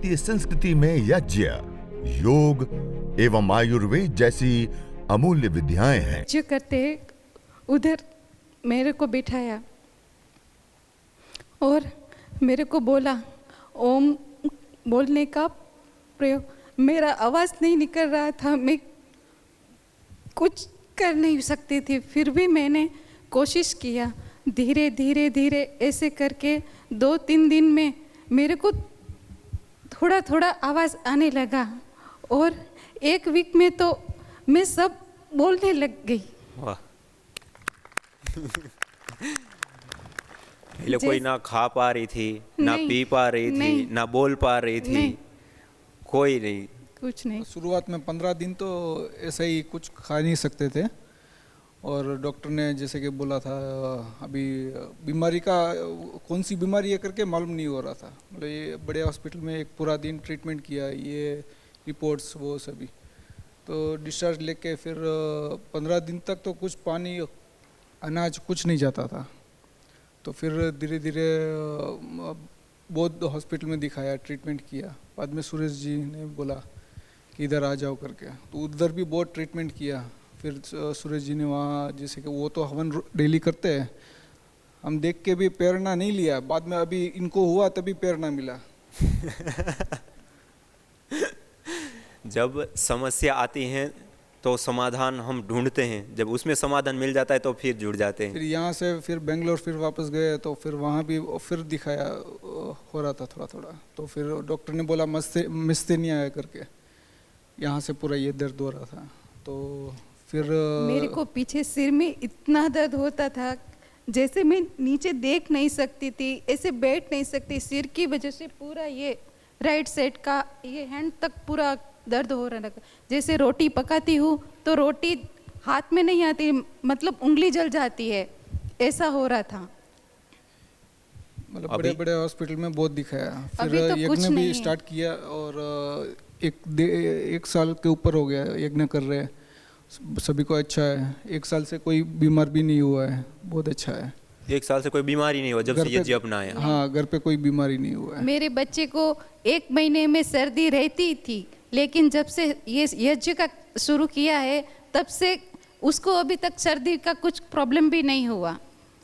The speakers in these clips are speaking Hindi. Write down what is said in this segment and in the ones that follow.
भारतीय संस्कृति में यज्ञ, योग एवं आयुर्वेद जैसी अमूल्य विद्याएं हैं। यज्ञ करते उधर मेरे को बिठाया और मेरे को बोला ओम बोलने का प्रयोग। मेरा आवाज़ नहीं निकल रहा था, मैं कुछ कर नहीं सकती थी, फिर भी मैंने कोशिश किया। धीरे धीरे धीरे ऐसे करके 2-3 दिन में मेरे को थोड़ा थोड़ा आवाज़ आने लगा और 1 वीक में तो मैं सब बोलने लग गई। वाह। पहले कोई ना खा पा रही थी, ना पी पा रही थी, ना बोल पा रही थी, कोई नहीं, कुछ नहीं। शुरुआत में 15 दिन तो ऐसे ही कुछ खा नहीं सकते थे और डॉक्टर ने जैसे कि बोला था अभी बीमारी का कौन सी बीमारी है करके मालूम नहीं हो रहा था। मतलब ये बड़े हॉस्पिटल में एक पूरा दिन ट्रीटमेंट किया, ये रिपोर्ट्स वो सभी, तो डिस्चार्ज लेके फिर 15 दिन तक तो कुछ पानी अनाज कुछ नहीं जाता था। तो फिर धीरे धीरे बहुत हॉस्पिटल में दिखाया, ट्रीटमेंट किया। बाद में सुरेश जी ने बोला कि इधर आ जाओ करके, तो उधर भी बहुत ट्रीटमेंट किया। फिर सुरेश जी ने वहाँ जैसे कि वो तो हवन डेली करते हैं, हम देख के भी प्रेरणा नहीं लिया। बाद में अभी इनको हुआ तभी प्रेरणा मिला। जब समस्या आती है तो समाधान हम ढूंढते हैं, जब उसमें समाधान मिल जाता है तो फिर जुड़ जाते हैं। फिर यहाँ से फिर बेंगलोर फिर वापस गए तो फिर वहाँ भी फिर दिखाया, हो रहा था थोड़ा थोड़ा। तो फिर डॉक्टर ने बोला मिस्थेनिया है करके, यहाँ से पूरा ये दर्द हो रहा था। तो फिर मेरे को पीछे सिर में इतना दर्द होता था जैसे मैं नीचे देख नहीं सकती थी, ऐसे बैठ नहीं सकती। सिर की वजह से पूरा ये राइट साइड का ये हैंड तक पूरा दर्द हो रहा था। जैसे रोटी पकाती हूँ तो रोटी हाथ में नहीं आती, मतलब उंगली जल जाती है, ऐसा हो रहा था। मतलब बड़े बड़े हॉस्पिटल में बहुत दिखाया। फिर तो यज्ञ भी स्टार्ट किया और 1 साल के ऊपर हो गया यज्ञ कर रहे हैं, सभी को अच्छा है। 1 साल से कोई बीमार भी नहीं हुआ है, बहुत अच्छा है। 1 साल से कोई बीमारी नहीं हुआ जब से यज्ञ अपनाया। हाँ, घर पे कोई बीमारी नहीं हुआ है। मेरे बच्चे को 1 महीने में सर्दी रहती थी, लेकिन जब से ये यज्ञ का शुरू किया है तब से उसको अभी तक सर्दी का कुछ प्रॉब्लम भी नहीं हुआ।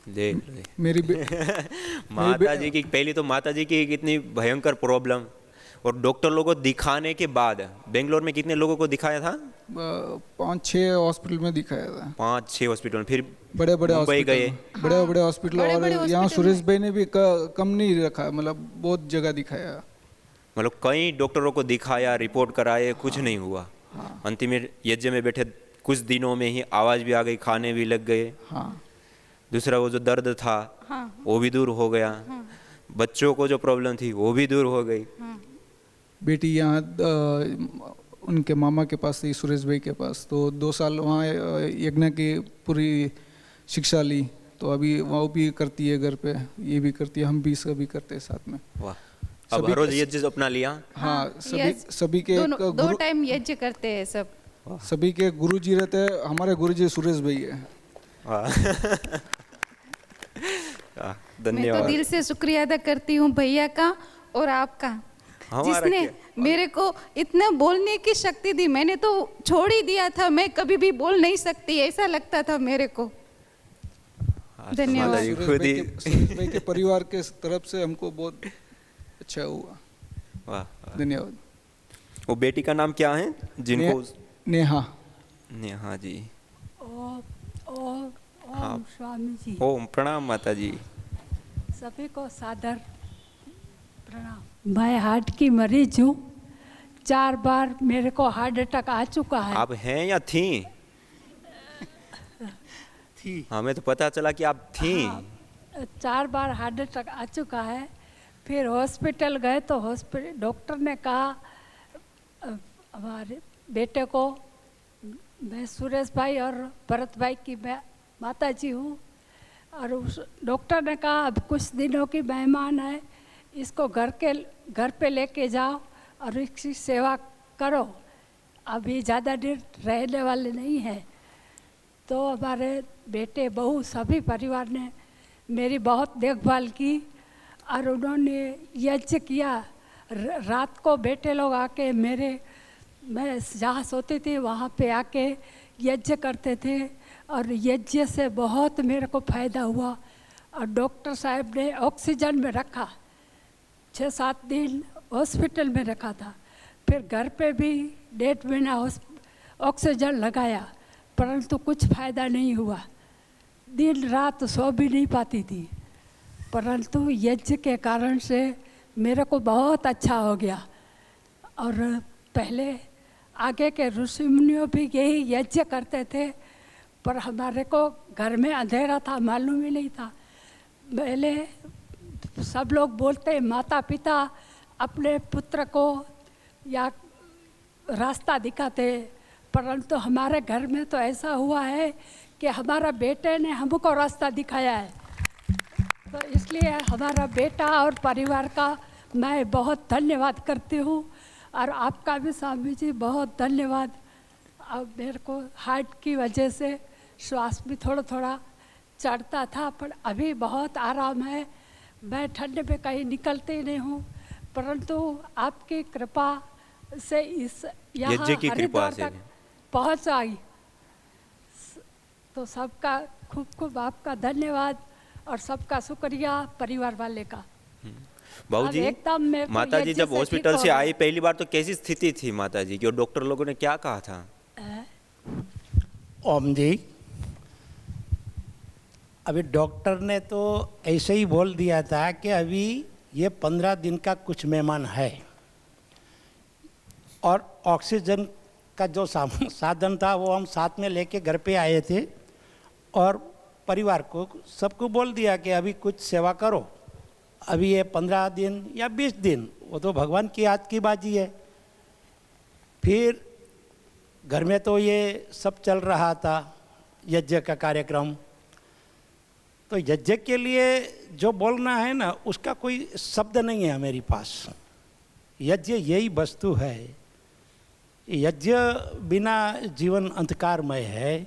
ले मेरी माता जी की, पहले तो माता जी की कितनी भयंकर प्रॉब्लम, और डॉक्टर लोगों को दिखाने के बाद बेंगलोर में कितने लोगों को दिखाया था? 5-6 हॉस्पिटल में दिखाया था। 5-6 हॉस्पिटल, फिर बड़े बड़े मुंबई गए, बड़े बड़े हॉस्पिटल। और यहाँ सुरेश भाई ने भी कम नहीं रखा, मतलब बहुत जगह दिखाया। मतलब कई डॉक्टरों को दिखाया, रिपोर्ट कराए, कुछ नहीं हुआ। अंतिम में यज्ञ में बैठे कुछ दिनों में ही आवाज़ भी आ गई, खाने भी लग गए। दूसरा वो जो दर्द था वो भी दूर हो गया। बच्चों को जो प्रॉब्लम थी वो भी दूर हो गई। बेटी यहाँ उनके मामा के पास थी, सुरेश भाई के पास, तो 2 साल वहाँ यज्ञ की पूरी शिक्षा ली। तो अभी वो भी करती है घर पे, ये भी करती है, हम भी सभी करते हैं साथ में। वाह। अब हर रोज यज्ञ अपना लिया। हाँ, सभी के 2 टाइम यज्ञ करते हैं सब। सभी के गुरुजी रहते हैं। हमारे गुरुजी सुरेश भाई है। धन्यवाद। मैं तो दिल से शुक्रिया अदा करती हूँ भैया का और आपका, जिसने मेरे को इतना बोलने की शक्ति दी। मैंने तो छोड़ ही दिया था, मैं कभी भी बोल नहीं सकती, ऐसा लगता था मेरे को। धन्यवाद। सुरेश भाई के परिवार के तरफ से हमको बहुत अच्छा हुआ। वाह, धन्यवाद। वो बेटी का नाम क्या है जिनको? नेहा। नेहा जी। ओम स्वामी जी। ओम प्रणाम माता जी। सभी को सादर प्रणाम। मैं हार्ट की मरीज हूँ, 4 बार मेरे को हार्ट अटैक आ चुका है। आप हैं या थी? हमें तो पता चला कि आप थी। 4 बार हार्ट अटैक आ चुका है। फिर हॉस्पिटल गए तो डॉक्टर ने कहा हमारे बेटे को, मैं सुरेश भाई और भरत भाई की मैं माता जी हूँ, और उस डॉक्टर ने कहा अब कुछ दिनों की मेहमान है, इसको घर पे लेके जाओ और इसकी सेवा करो, अभी ज़्यादा देर रहने वाले नहीं है। तो हमारे बेटे बहू सभी परिवार ने मेरी बहुत देखभाल की और उन्होंने यज्ञ किया रात को बेटे लोग आके मैं जहाँ सोती थी वहाँ पे आके यज्ञ करते थे और यज्ञ से बहुत मेरे को फ़ायदा हुआ। और डॉक्टर साहब ने ऑक्सीजन में रखा, 6-7 दिन हॉस्पिटल में रखा था, फिर घर पे भी 1.5 महीना ऑक्सीजन लगाया, परंतु कुछ फ़ायदा नहीं हुआ। दिन रात सो भी नहीं पाती थी, परंतु यज्ञ के कारण से मेरे को बहुत अच्छा हो गया। और पहले आगे के ऋषि मुनियों भी यही यज्ञ करते थे, पर हमारे को घर में अंधेरा था, मालूम ही नहीं था। पहले सब लोग बोलते माता पिता अपने पुत्र को या रास्ता दिखाते, परंतु हमारे घर में तो ऐसा हुआ है कि हमारा बेटे ने हमको रास्ता दिखाया है। तो इसलिए हमारा बेटा और परिवार का मैं बहुत धन्यवाद करती हूँ, और आपका भी स्वामी जी बहुत धन्यवाद। अब मेरे को हार्ट की वजह से श्वास भी थोड़ा थोड़ा चढ़ता था, पर अभी बहुत आराम है। मैं ठंड में कहीं निकलती ही नहीं हूँ, परंतु आपकी कृपा से इस यहाँ यज्ञ की कृपा हरिद्वार से तक पहुँच आई। तो सबका खूब खूब आपका धन्यवाद और सबका शुक्रिया परिवार वाले का। बाबूजी, अब एकदम मेरे को माता जी यज्ञ जब से हॉस्पिटल ठीक से हो आई गई। पहली बार तो कैसी स्थिति थी माता जी की, और डॉक्टर लोगों ने क्या कहा था? ओम जी, अभी डॉक्टर ने तो ऐसे ही बोल दिया था कि अभी ये 15 दिन का कुछ मेहमान है, और ऑक्सीजन का जो साधन था वो हम साथ में लेके घर पे आए थे, और परिवार को सबको बोल दिया कि अभी कुछ सेवा करो। अभी ये 15 दिन या 20 दिन वो तो भगवान की हाथ की बाजी है। फिर घर में तो ये सब चल रहा था, यज्ञ का कार्यक्रम। तो यज्ञ के लिए जो बोलना है ना, उसका कोई शब्द नहीं है मेरे पास। यज्ञ यही वस्तु है, यज्ञ बिना जीवन अंधकारमय है।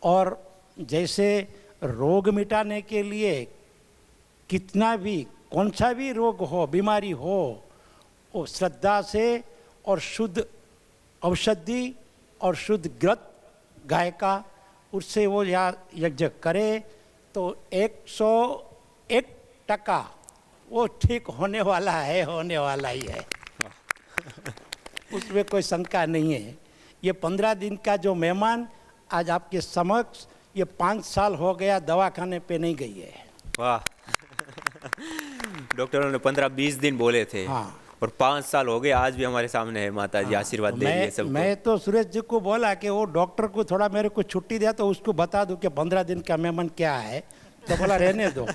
और जैसे रोग मिटाने के लिए कितना भी कौन सा भी रोग हो, बीमारी हो, वो श्रद्धा से और शुद्ध औषधि और शुद्ध घृत गाय का उससे वो यज्ञ करे तो 101% वो ठीक होने वाला है, होने वाला ही है। उसमें कोई शंका नहीं है। ये 15 दिन का जो मेहमान आज आपके समक्ष, ये 5 साल हो गया दवाखाने पे नहीं गई है। वाह डॉक्टरों ने 15-20 दिन बोले थे, हाँ। और 5 साल हो गए, आज भी हमारे सामने है। माता जी आशीर्वाद दे रही है सबको। मैं तो सुरेश जी को बोला कि वो डॉक्टर को थोड़ा मेरे को छुट्टी दिया तो उसको बता दूं कि 15 दिन का मेहमान क्या है, तो बोला रहने दो।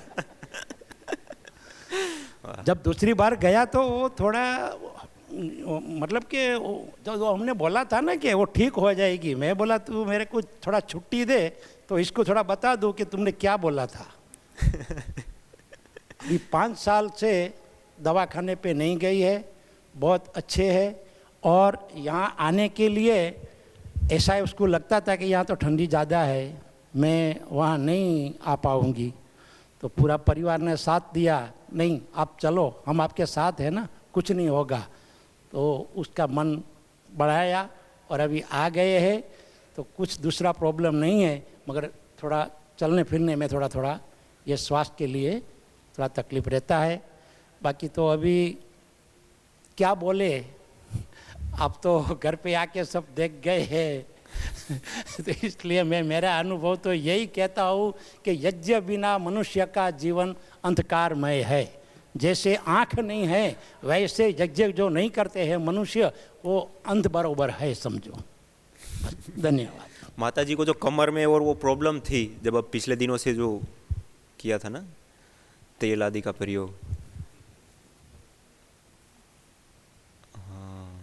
जब दूसरी बार गया तो वो थोड़ा मतलब कि जो हमने बोला था ना कि वो ठीक हो जाएगी, मैं बोला तू मेरे को थोड़ा छुट्टी दे तो इसको थोड़ा बता दो कि तुमने क्या बोला था। अभी 5 साल से दवाखाने पे नहीं गई है, बहुत अच्छे है। और यहाँ आने के लिए ऐसा उसको लगता था कि यहाँ तो ठंडी ज़्यादा है, मैं वहाँ नहीं आ पाऊँगी, तो पूरा परिवार ने साथ दिया, नहीं आप चलो, हम आपके साथ हैं ना, कुछ नहीं होगा। तो उसका मन बढ़ाया और अभी आ गए हैं, तो कुछ दूसरा प्रॉब्लम नहीं है, मगर थोड़ा चलने फिरने में थोड़ा ये स्वास्थ्य के लिए थोड़ा तकलीफ रहता है। बाकी तो अभी क्या बोले, आप तो घर पे आके सब देख गए हैं। तो इसलिए मैं मेरा अनुभव तो यही कहता हूँ कि यज्ञ बिना मनुष्य का जीवन अंधकारमय है। जैसे आँख नहीं है वैसे यज्ञ जो नहीं करते हैं मनुष्य, वो अंध बरोबर है, समझो। धन्यवाद। माता जी को जो कमर में और वो प्रॉब्लम थी, जब अब पिछले दिनों से जो किया था ना तेल आदि का प्रयोग, हाँ,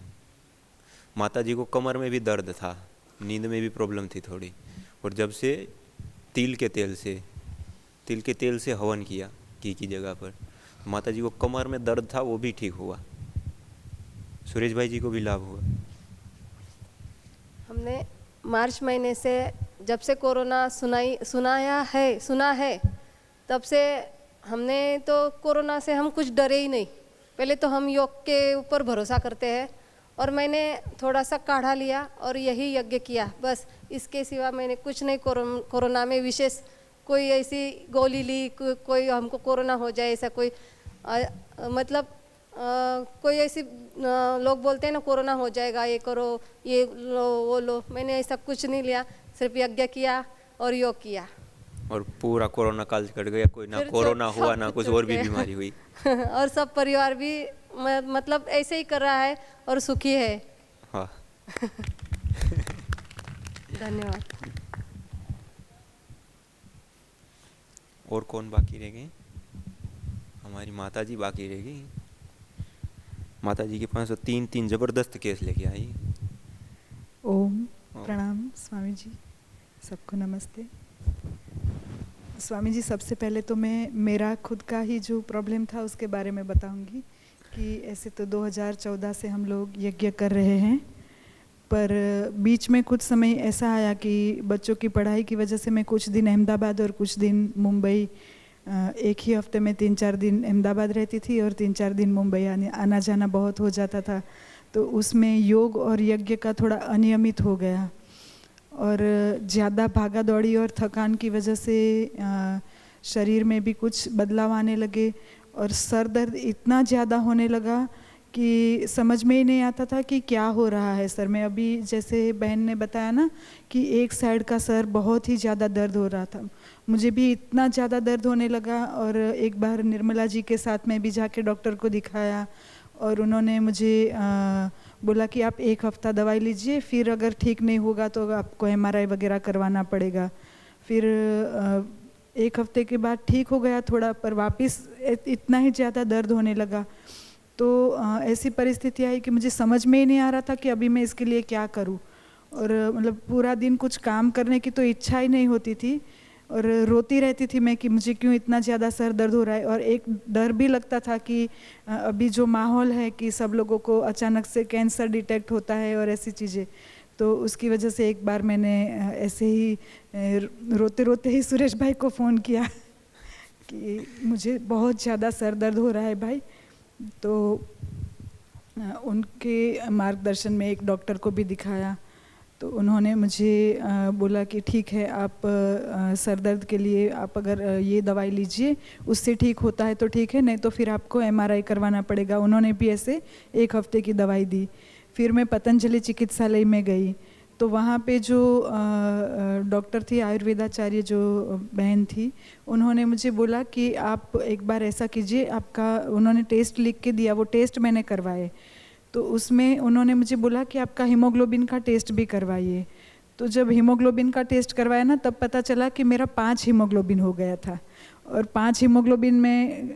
माता जी को कमर में भी दर्द था, नींद में भी प्रॉब्लम थी थोड़ी, और जब से तिल के तेल से हवन किया घी की जगह पर, माता जी को कमर में दर्द था वो भी ठीक हुआ। सुरेश भाई जी को भी लाभ हुआ। हमने मार्च महीने से जब से कोरोना सुना है तब से हमने तो कोरोना से हम कुछ डरे ही नहीं, पहले तो हम योग के ऊपर भरोसा करते हैं, और मैंने थोड़ा सा काढ़ा लिया और यही यज्ञ किया बस। इसके सिवा मैंने कुछ नहीं कोरोना में विशेष कोई ऐसी गोली ली, कोई हमको कोरोना हो जाए ऐसा कोई मतलब कोई ऐसी लोग बोलते हैं ना कोरोना हो जाएगा, ये करो, ये लो, वो लो, मैंने ऐसा कुछ नहीं लिया, सिर्फ यज्ञ किया और योग किया और पूरा कोरोना काल कट गया, कोई ना फिर कोरोना सब हुआ ना कुछ और भी गया। बीमारी हुई। और सब परिवार भी मतलब ऐसे ही कर रहा है और सुखी है। हाँ। धन्यवाद। और कौन बाकी रह गए? हमारी माता जी बाकी रह गई। माता जी के पास तो तीन जबरदस्त केस लेके आई। ओम प्रणाम स्वामी जी, सबको नमस्ते। स्वामी जी, सबसे पहले तो मैं मेरा खुद का ही जो प्रॉब्लम था उसके बारे में बताऊंगी कि ऐसे तो 2014 से हम लोग यज्ञ कर रहे हैं, पर बीच में कुछ समय ऐसा आया कि बच्चों की पढ़ाई की वजह से मैं कुछ दिन अहमदाबाद और कुछ दिन मुंबई, एक ही हफ्ते में 3-4 दिन अहमदाबाद रहती थी और 3-4 दिन मुंबई आना जाना बहुत हो जाता था। तो उसमें योग और यज्ञ का थोड़ा अनियमित हो गया और ज़्यादा भागा दौड़ी और थकान की वजह से शरीर में भी कुछ बदलाव आने लगे और सर दर्द इतना ज़्यादा होने लगा कि समझ में ही नहीं आता था कि क्या हो रहा है सर में। अभी जैसे बहन ने बताया ना कि एक साइड का सर बहुत ही ज़्यादा दर्द हो रहा था, मुझे भी इतना ज़्यादा दर्द होने लगा। और एक बार निर्मला जी के साथ में भी जाके डॉक्टर को दिखाया और उन्होंने मुझे बोला कि आप 1 हफ्ता दवाई लीजिए, फिर अगर ठीक नहीं होगा तो आपको MRI वगैरह करवाना पड़ेगा। फिर 1 हफ्ते के बाद ठीक हो गया थोड़ा, पर वापस इतना ही ज़्यादा दर्द होने लगा। तो ऐसी परिस्थिति आई कि मुझे समझ में ही नहीं आ रहा था कि अभी मैं इसके लिए क्या करूं। और मतलब पूरा दिन कुछ काम करने की तो इच्छा ही नहीं होती थी और रोती रहती थी मैं कि मुझे क्यों इतना ज़्यादा सर दर्द हो रहा है। और एक डर भी लगता था कि अभी जो माहौल है कि सब लोगों को अचानक से कैंसर डिटेक्ट होता है और ऐसी चीज़ें, तो उसकी वजह से एक बार मैंने ऐसे ही रोते रोते ही सुरेश भाई को फ़ोन किया कि मुझे बहुत ज़्यादा सर दर्द हो रहा है भाई। तो उनके मार्गदर्शन में एक डॉक्टर को भी दिखाया, तो उन्होंने मुझे बोला कि ठीक है, आप सर दर्द के लिए आप अगर ये दवाई लीजिए, उससे ठीक होता है तो ठीक है, नहीं तो फिर आपको MRI करवाना पड़ेगा। उन्होंने भी ऐसे 1 हफ्ते की दवाई दी। फिर मैं पतंजलि चिकित्सालय में गई, तो वहाँ पे जो डॉक्टर थी, आयुर्वेदाचार्य जो बहन थी, उन्होंने मुझे बोला कि आप एक बार ऐसा कीजिए, आपका उन्होंने टेस्ट लिख के दिया, वो टेस्ट मैंने करवाए। तो उसमें उन्होंने मुझे बोला कि आपका हीमोग्लोबिन का टेस्ट भी करवाइए। तो जब हीमोग्लोबिन का टेस्ट करवाया ना, तब पता चला कि मेरा 5 हीमोग्लोबिन हो गया था। और 5 हीमोग्लोबिन में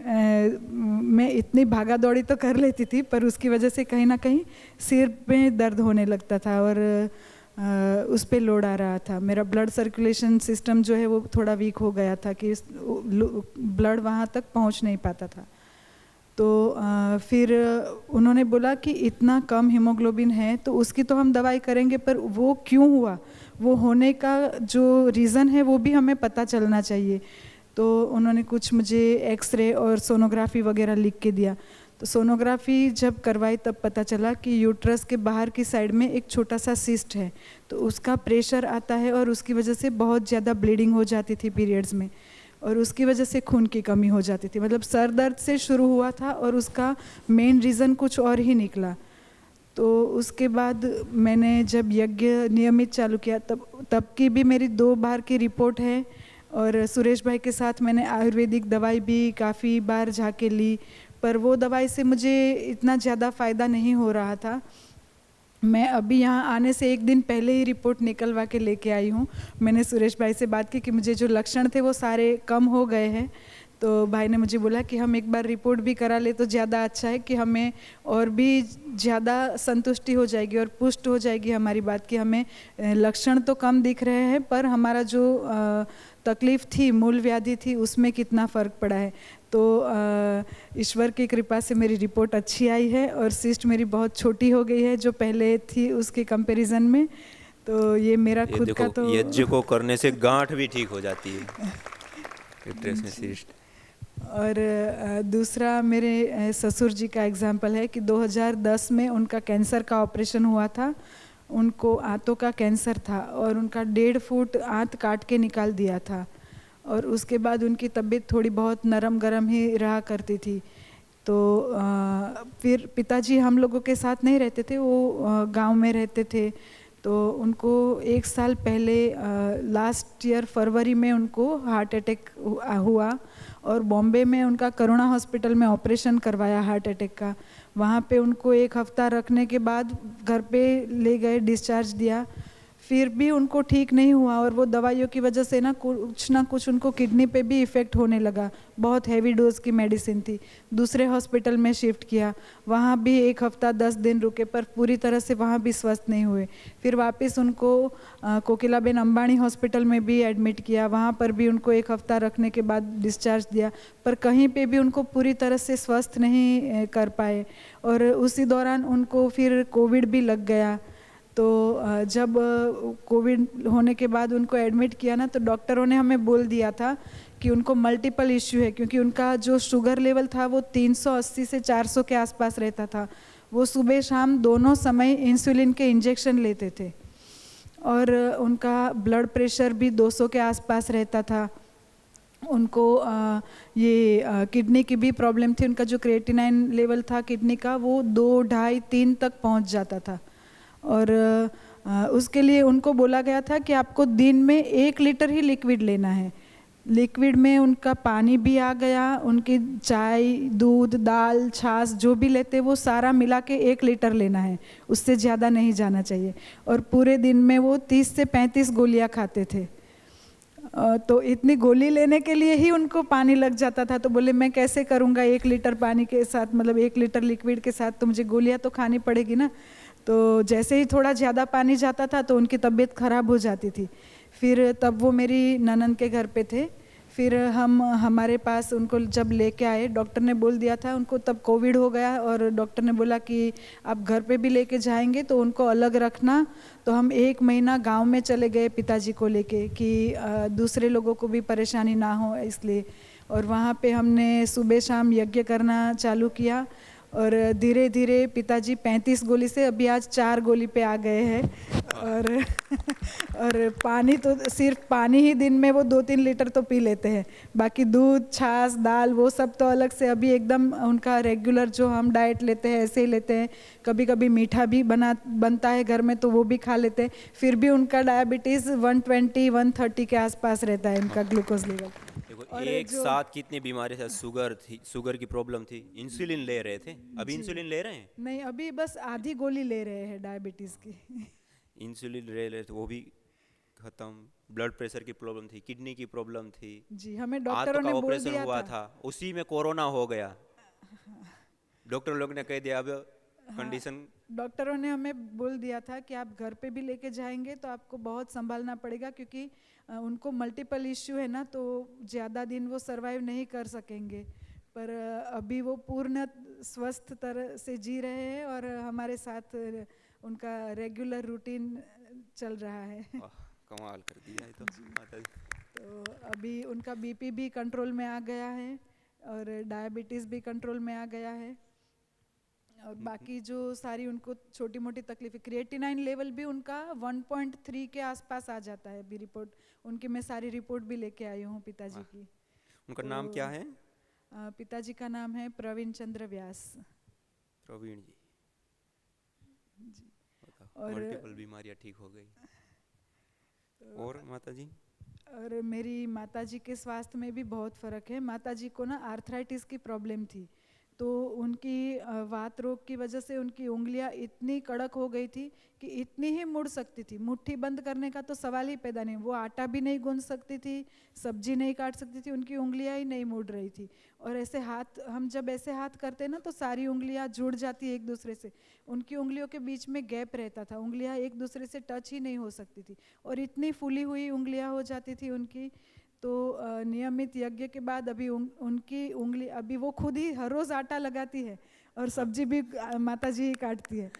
मैं इतनी भागा दौड़ी तो कर लेती थी, पर उसकी वजह से कहीं ना कहीं सिर में दर्द होने लगता था और उस पे लोड आ रहा था। मेरा ब्लड सर्कुलेशन सिस्टम जो है वो थोड़ा वीक हो गया था कि ब्लड वहाँ तक पहुँच नहीं पाता था। तो फिर उन्होंने बोला कि इतना कम हीमोग्लोबिन है तो उसकी तो हम दवाई करेंगे, पर वो क्यों हुआ, वो होने का जो रीज़न है वो भी हमें पता चलना चाहिए। तो उन्होंने कुछ मुझे एक्सरे और सोनोग्राफी वगैरह लिख के दिया। तो सोनोग्राफी जब करवाई तब पता चला कि यूट्रस के बाहर की साइड में एक छोटा सा सिस्ट है, तो उसका प्रेशर आता है और उसकी वजह से बहुत ज़्यादा ब्लीडिंग हो जाती थी पीरियड्स में, और उसकी वजह से खून की कमी हो जाती थी। मतलब सर दर्द से शुरू हुआ था और उसका मेन रीज़न कुछ और ही निकला। तो उसके बाद मैंने जब यज्ञ नियमित चालू किया तब की भी मेरी 2 बार की रिपोर्ट है, और सुरेश भाई के साथ मैंने आयुर्वेदिक दवाई भी काफ़ी बार जाके ली, पर वो दवाई से मुझे इतना ज़्यादा फ़ायदा नहीं हो रहा था। मैं अभी यहाँ आने से 1 दिन पहले ही रिपोर्ट निकलवा के लेके आई हूँ। मैंने सुरेश भाई से बात की कि मुझे जो लक्षण थे वो सारे कम हो गए हैं, तो भाई ने मुझे बोला कि हम एक बार रिपोर्ट भी करा ले तो ज़्यादा अच्छा है, कि हमें और भी ज़्यादा संतुष्टि हो जाएगी और पुष्ट हो जाएगी हमारी बात कि हमें लक्षण तो कम दिख रहे हैं, पर हमारा जो तकलीफ़ थी, मूल व्याधि थी, उसमें कितना फ़र्क पड़ा है। तो ईश्वर की कृपा से मेरी रिपोर्ट अच्छी आई है और सिस्ट मेरी बहुत छोटी हो गई है जो पहले थी उसके कंपैरिजन में। तो ये मेरा खुद का तो यज्ञ को करने से गांठ भी ठीक हो जाती है, यूट्रस में सिस्ट। और दूसरा मेरे ससुर जी का एग्जाम्पल है कि 2010 में उनका कैंसर का ऑपरेशन हुआ था। उनको आंतों का कैंसर था और उनका 1.5 फुट आंत काट के निकाल दिया था। और उसके बाद उनकी तबीयत थोड़ी बहुत नरम गरम ही रहा करती थी। तो फिर पिताजी हम लोगों के साथ नहीं रहते थे, वो गांव में रहते थे। तो उनको 1 साल पहले लास्ट ईयर फरवरी में उनको हार्ट अटैक हुआ और बॉम्बे में उनका करुणा हॉस्पिटल में ऑपरेशन करवाया हार्ट अटैक का। वहाँ पे उनको 1 हफ्ता रखने के बाद घर पे ले गए, डिस्चार्ज दिया। फिर भी उनको ठीक नहीं हुआ और वो दवाइयों की वजह से ना कुछ उनको किडनी पे भी इफ़ेक्ट होने लगा। बहुत हैवी डोज की मेडिसिन थी। दूसरे हॉस्पिटल में शिफ्ट किया, वहाँ भी 1 हफ्ता 10 दिन रुके पर पूरी तरह से वहाँ भी स्वस्थ नहीं हुए। फिर वापस उनको कोकिलाबेन अंबानी हॉस्पिटल में भी एडमिट किया, वहाँ पर भी उनको 1 हफ्ता रखने के बाद डिस्चार्ज दिया, पर कहीं पे भी उनको पूरी तरह से स्वस्थ नहीं कर पाए। और उसी दौरान उनको फिर कोविड भी लग गया। तो जब कोविड होने के बाद उनको एडमिट किया ना, तो डॉक्टरों ने हमें बोल दिया था कि उनको मल्टीपल इश्यू है, क्योंकि उनका जो शुगर लेवल था वो 380 से 400 के आसपास रहता था। वो सुबह शाम दोनों समय इंसुलिन के इंजेक्शन लेते थे और उनका ब्लड प्रेशर भी 200 के आसपास रहता था। उनको किडनी की भी प्रॉब्लम थी। उनका जो क्रिएटिनाइन लेवल था किडनी का वो 2, 2.5, 3 तक पहुंच जाता था। और उसके लिए उनको बोला गया था कि आपको दिन में 1 लीटर ही लिक्विड लेना है। लिक्विड में उनका पानी भी आ गया, उनकी चाय, दूध, दाल, छाछ जो भी लेते वो सारा मिला के 1 लीटर लेना है, उससे ज़्यादा नहीं जाना चाहिए। और पूरे दिन में वो 30 से 35 गोलियां खाते थे। तो इतनी गोली लेने के लिए ही उनको पानी लग जाता था। तो बोले मैं कैसे करूँगा 1 लीटर पानी के साथ, मतलब 1 लीटर लिक्विड के साथ तो मुझे गोलियाँ तो खानी पड़ेगी ना। तो जैसे ही थोड़ा ज़्यादा पानी जाता था तो उनकी तबीयत ख़राब हो जाती थी। फिर तब वो मेरी ननद के घर पे थे। फिर हमारे पास उनको जब लेके आए, डॉक्टर ने बोल दिया था उनको, तब कोविड हो गया और डॉक्टर ने बोला कि आप घर पे भी लेके जाएंगे तो उनको अलग रखना। तो हम 1 महीना गांव में चले गए पिताजी को लेके कि दूसरे लोगों को भी परेशानी ना हो इसलिए। और वहाँ पे हमने सुबह शाम यज्ञ करना चालू किया और धीरे धीरे पिताजी 35 गोली से अभी आज 4 गोली पे आ गए हैं। और पानी तो सिर्फ पानी ही दिन में वो 2-3 लीटर तो पी लेते हैं। बाकी दूध, छाछ, दाल वो सब तो अलग से अभी एकदम उनका रेगुलर जो हम डाइट लेते हैं ऐसे ही लेते हैं। कभी कभी मीठा भी बनता है घर में तो वो भी खा लेते हैं। फिर भी उनका डायबिटीज़ 120-130 के आसपास रहता है उनका ग्लूकोज लेवल। देखो एक साथ कितनी बीमारी थी, शुगर थी, शुगर की प्रॉब्लम थी, इंसुलिन ले रहे थे, अभी इंसुलिन ले रहे हैं? नहीं, अभी बस आधी गोली ले रहे हैं डायबिटीज़ की। इंसुलिन ले रहे थे वो भी खत्म। ब्लड प्रेशर की प्रॉब्लम थी, किडनी की प्रॉब्लम थी जी, हमें डॉक्टरों ने बोल ऑपरेशन दिया हुआ था, उसी में कोरोना हो गया। डॉक्टर लोग ने कह दिया अब कंडीशन। डॉक्टरों ने हमें बोल दिया था कि आप घर पे भी लेके जाएंगे तो आपको बहुत संभालना पड़ेगा, क्योंकि उनको मल्टीपल इश्यू है ना, तो ज़्यादा दिन वो सरवाइव नहीं कर सकेंगे। पर अभी वो पूर्ण स्वस्थ तरह से जी रहे हैं और हमारे साथ उनका रेगुलर रूटीन चल रहा है। कमाल कर दिया है तो माता जी। तो अभी उनका बीपी भी कंट्रोल में आ गया है और डायबिटीज़ भी कंट्रोल में आ गया है। और बाकी जो सारी उनको छोटी मोटी तकलीफें, क्रिएटिनाइन लेवल भी उनका 1.3 के आसपास आ जाता है। अभी रिपोर्ट उनकी मैं सारी रिपोर्ट भी लेके आई हूँ पिताजी की। उनका नाम क्या है? पिताजी का नाम है प्रवीण चंद्र व्यास। प्रवीण जी। और मल्टीपल बीमारियां ठीक हो गई। और माता जी? और मेरी माताजी के स्वास्थ्य में भी बहुत फ़र्क है। माताजी को ना आर्थराइटिस की प्रॉब्लम थी, तो उनकी वात रोग की वजह से उनकी उंगलियां इतनी कड़क हो गई थी कि इतनी ही मुड़ सकती थी, मुट्ठी बंद करने का तो सवाल ही पैदा नहीं। वो आटा भी नहीं गूंथ सकती थी, सब्जी नहीं काट सकती थी, उनकी उंगलियां ही नहीं मुड़ रही थी। और ऐसे हाथ, हम जब ऐसे हाथ करते ना तो सारी उंगलियां जुड़ जाती एक दूसरे से। उनकी उंगलियों के बीच में गैप रहता था, उंगलियां एक दूसरे से टच ही नहीं हो सकती थी और इतनी फूली हुई उंगलियां हो जाती थी उनकी। तो नियमित यज्ञ के बाद अभी उनकी उंगली, अभी वो खुद ही हर रोज़ आटा लगाती है और सब्जी भी माताजी ही काटती है।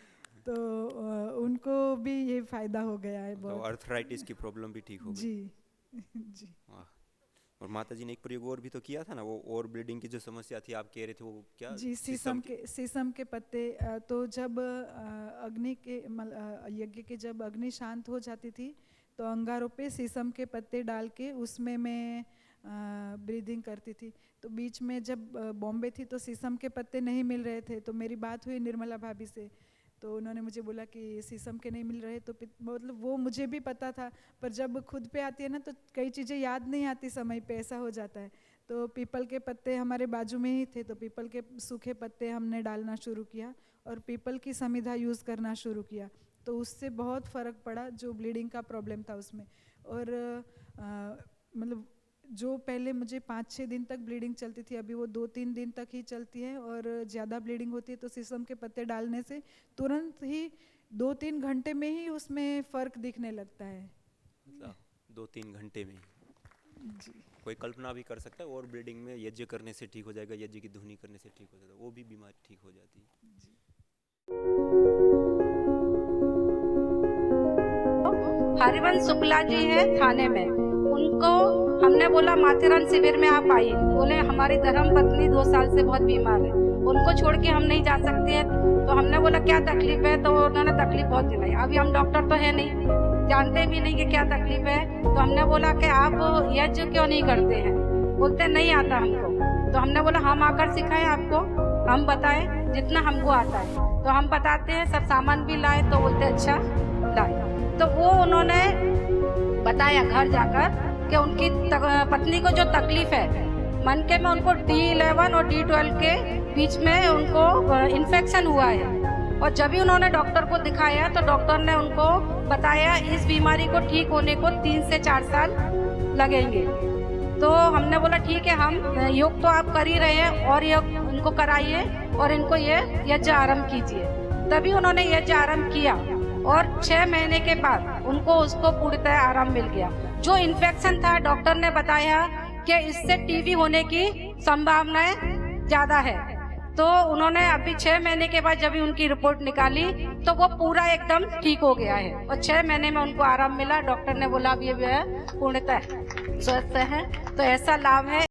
तो उनको भी ये फ़ायदा हो गया है बहुत। तो आर्थराइटिस की प्रॉब्लम भी ठीक हो गई। जी जी। वाह, और माता जी ने एक प्रयोग और भी तो किया था ना, वो और ब्लीडिंग की जो समस्या थी आप कह रहे थे, वो क्या? जी, शीशम के पत्ते। तो जब अग्नि के यज्ञ के जब अग्नि शांत हो जाती थी तो अंगारों पे शीशम के पत्ते डाल के उसमें मैं ब्रीदिंग करती थी। तो बीच में जब बॉम्बे थी तो शीशम के पत्ते नहीं मिल रहे थे, तो मेरी बात हुई निर्मला भाभी से, तो उन्होंने मुझे बोला कि शीशम के नहीं मिल रहे, तो मतलब वो मुझे भी पता था, पर जब खुद पे आती है ना तो कई चीज़ें याद नहीं आती समय पे, ऐसा हो जाता है। तो पीपल के पत्ते हमारे बाजू में ही थे, तो पीपल के सूखे पत्ते हमने डालना शुरू किया और पीपल की समिधा यूज़ करना शुरू किया, तो उससे बहुत फ़र्क पड़ा जो ब्लीडिंग का प्रॉब्लम था उसमें। और मतलब जो पहले मुझे 5-6 दिन तक ब्लीडिंग चलती थी, अभी वो 2-3 दिन तक ही चलती है, और ज़्यादा ब्लीडिंग होती है तो शीशम के पत्ते डालने से तुरंत ही 2-3 घंटे में ही उसमें फ़र्क दिखने लगता है। मतलब 2-3 घंटे में जी। कोई कल्पना भी कर सकता है, और ब्लीडिंग में यज्ञ करने से ठीक हो जाएगा, यज्ञ की धुनी करने से ठीक हो जाता है, वो भी बीमारी ठीक हो जाती है। जी। हरिवंश शुक्ला जी हैं थाने में, उनको हमने बोला माथेरान शिविर में आप आइए, बोले हमारी धर्म पत्नी 2 साल से बहुत बीमार है, उनको छोड़ के हम नहीं जा सकते हैं। तो हमने बोला क्या तकलीफ है, तो उन्होंने तकलीफ बहुत दिलाई। अभी हम डॉक्टर तो है नहीं, जानते भी नहीं कि क्या तकलीफ है, तो हमने बोला कि आप यज्ञ क्यों नहीं करते हैं, बोलते नहीं आता हमको। तो हमने बोला हम आकर सिखाएं आपको, हम बताएं जितना हमको आता है, तो हम बताते हैं, सब सामान भी लाए, तो बोलते अच्छा लाए। तो वो उन्होंने बताया घर जाकर कि उनकी पत्नी को जो तकलीफ है मन के में, उनको D11 और D12 के बीच में उनको इन्फेक्शन हुआ है, और जब भी उन्होंने डॉक्टर को दिखाया तो डॉक्टर ने उनको बताया इस बीमारी को ठीक होने को 3 से 4 साल लगेंगे। तो हमने बोला ठीक है, हम योग तो आप कर ही रहे हैं और योग उनको कराइए और इनको ये यज्ञ आरंभ कीजिए। तभी उन्होंने यज्ञ आरंभ किया और 6 महीने के बाद उनको उसको पूर्णतः आराम मिल गया। जो इन्फेक्शन था डॉक्टर ने बताया कि इससे टीबी होने की संभावनाएं ज्यादा है। तो उन्होंने अभी 6 महीने के बाद जब उनकी रिपोर्ट निकाली तो वो पूरा एकदम ठीक हो गया है और 6 महीने में उनको आराम मिला। डॉक्टर ने बोला अब ये पूर्णतः स्वस्थ है। तो ऐसा लाभ है।